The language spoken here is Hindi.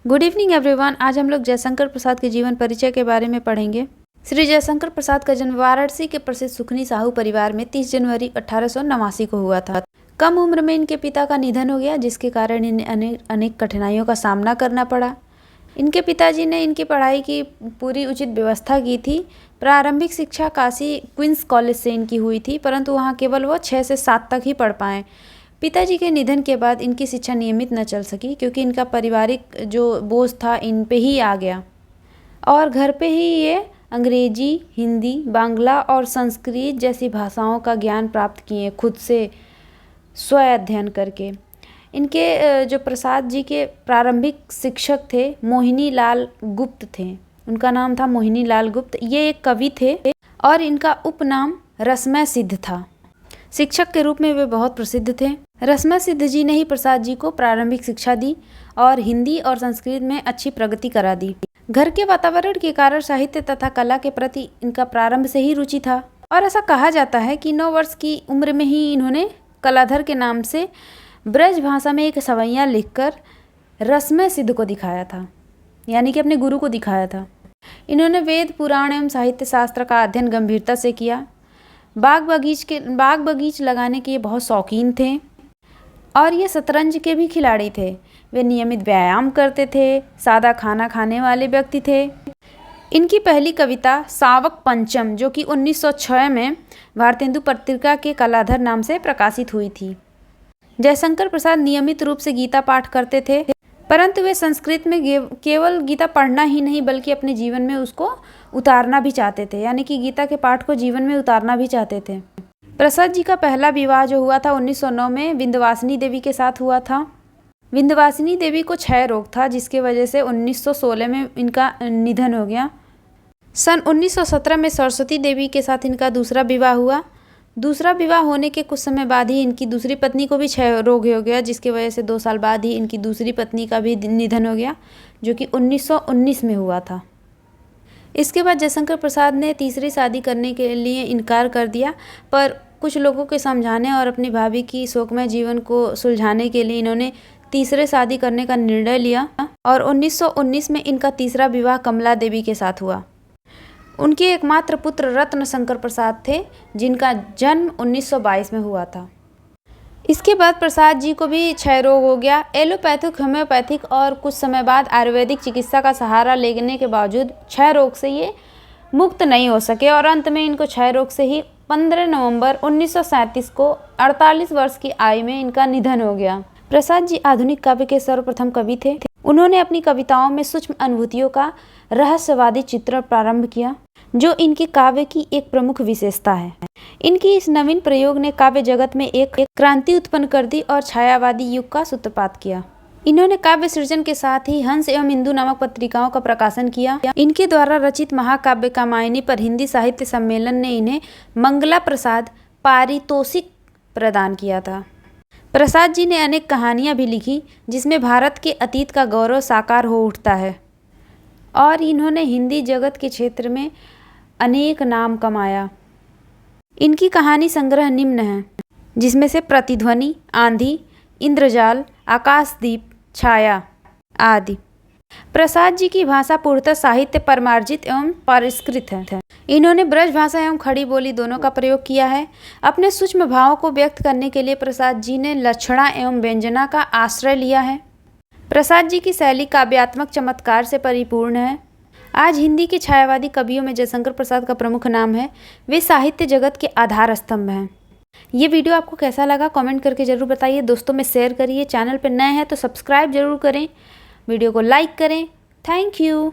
Good evening everyone. आज हम लोग जयशंकर प्रसाद के जीवन परिचय के बारे में पढ़ेंगे। श्री जयशंकर प्रसाद का जन्म वाराणसी के प्रसिद्ध सुखनी साहू परिवार में 30 जनवरी 1889 को हुआ था। कम उम्र में इनके पिता का निधन हो गया, जिसके कारण इन्हें अनेक कठिनाइयों का सामना करना पड़ा। इनके पिताजी ने इनकी पढ़ाई की पूरी उचित व्यवस्था की थी। प्रारंभिक शिक्षा काशी क्वींस कॉलेज से इनकी हुई थी, परंतु वहाँ केवल वो 6 से 7 तक ही पढ़ पाए। पिताजी के निधन के बाद इनकी शिक्षा नियमित न चल सकी, क्योंकि इनका पारिवारिक जो बोझ था इन पे ही आ गया और घर पे ही ये अंग्रेजी, हिंदी, बांग्ला और संस्कृत जैसी भाषाओं का ज्ञान प्राप्त किए, खुद से स्व अध्ययन करके। इनके जो प्रसाद जी के प्रारंभिक शिक्षक थे मोहिनी लाल गुप्त थे। उनका नाम था मोहिनी लाल गुप्त। ये एक कवि थे और इनका उपनाम रसमय सिद्ध था। शिक्षक के रूप में वे बहुत प्रसिद्ध थे। रसमय सिद्ध जी ने ही प्रसाद जी को प्रारंभिक शिक्षा दी और हिंदी और संस्कृत में अच्छी प्रगति करा दी। घर के वातावरण के कारण साहित्य तथा कला के प्रति इनका प्रारंभ से ही रुचि था और ऐसा कहा जाता है कि 9 वर्ष की उम्र में ही इन्होंने कलाधर के नाम से ब्रज भाषा में एक सवैया लिखकर रसमय सिद्ध को दिखाया था, यानी कि अपने गुरु को दिखाया था। इन्होंने वेद, पुराण एवं साहित्य शास्त्र का अध्ययन गंभीरता से किया। बाग बगीच लगाने के ये बहुत शौकीन थे और ये शतरंज के भी खिलाड़ी थे। वे नियमित व्यायाम करते थे, सादा खाना खाने वाले व्यक्ति थे। इनकी पहली कविता सावक पंचम, जो कि 1906 में भारतेंदु पत्रिका के कलाधर नाम से प्रकाशित हुई थी। जयशंकर प्रसाद नियमित रूप से गीता पाठ करते थे, परंतु वे संस्कृत में केवल गीता पढ़ना ही नहीं बल्कि अपने जीवन में उसको उतारना भी चाहते थे, यानी कि गीता के पाठ को जीवन में उतारना भी चाहते थे। प्रसाद जी का पहला विवाह जो हुआ था 1909 में विंध्यवासिनी देवी के साथ हुआ था। विंध्यवासिनी देवी को क्षय रोग था, जिसके वजह से 1916 में इनका निधन हो गया। सन 1917 में सरस्वती देवी के साथ इनका दूसरा विवाह हुआ। दूसरा विवाह होने के कुछ समय बाद ही इनकी दूसरी पत्नी को भी क्षय रोग हो गया, जिसकी वजह से 2 साल बाद ही इनकी दूसरी पत्नी का भी निधन हो गया, जो कि 1919 में हुआ था। इसके बाद जयशंकर प्रसाद ने तीसरी शादी करने के लिए इनकार कर दिया, पर कुछ लोगों के समझाने और अपनी भाभी की शोकमय जीवन को सुलझाने के लिए इन्होंने तीसरे शादी करने का निर्णय लिया और 1919 में इनका तीसरा विवाह कमला देवी के साथ हुआ। उनके एकमात्र पुत्र रत्न शंकर प्रसाद थे, जिनका जन्म 1922 में हुआ था। इसके बाद प्रसाद जी को भी क्षय रोग हो गया। एलोपैथिक, होम्योपैथिक और कुछ समय बाद आयुर्वेदिक चिकित्सा का सहारा लेने के बावजूद क्षय रोग से ये मुक्त नहीं हो सके और अंत में इनको क्षय रोग से ही 15 नवंबर 1937 को 48 वर्ष की आयु में इनका निधन हो गया। प्रसाद जी आधुनिक काव्य के सर्वप्रथम कवि थे। उन्होंने अपनी कविताओं में सूक्ष्म अनुभूतियों का रहस्यवादी चित्रण प्रारंभ किया, जो इनके काव्य की एक प्रमुख विशेषता है। इनकी इस नवीन प्रयोग ने काव्य जगत में एक क्रांति उत्पन्न कर दी और छायावादी युग का सूत्रपात किया। इन्होंने काव्य सृजन के साथ ही हंस एवं इंदु नामक पत्रिकाओं का प्रकाशन किया। इनके द्वारा रचित महाकाव्य कामायनी पर हिंदी साहित्य सम्मेलन ने इन्हें मंगला प्रसाद पारितोषिक प्रदान किया था। प्रसाद जी ने अनेक कहानियां भी लिखी, जिसमें भारत के अतीत का गौरव साकार हो उठता है और इन्होंने हिंदी जगत के क्षेत्र में अनेक नाम कमाया। इनकी कहानी संग्रह निम्न है, जिसमें से प्रतिध्वनि, आंधी, इंद्रजाल, आकाशदीप, छाया आदि। प्रसाद जी की भाषा पूर्णतः साहित्य परमार्जित एवं परिष्कृत है। इन्होंने ब्रज भाषा एवं खड़ी बोली दोनों का प्रयोग किया है। अपने सूक्ष्म भावों को व्यक्त करने के लिए प्रसाद जी ने लक्षणा एवं व्यंजना का आश्रय लिया है। प्रसाद जी की शैली काव्यात्मक चमत्कार से परिपूर्ण है। आज हिंदी के छायावादी कवियों में जयशंकर प्रसाद का प्रमुख नाम है। वे साहित्य जगत के आधार स्तंभ हैं। ये वीडियो आपको कैसा लगा कमेंट करके ज़रूर बताइए। दोस्तों में शेयर करिए। चैनल पर नए हैं तो सब्सक्राइब जरूर करें। वीडियो को लाइक करें। Thank you.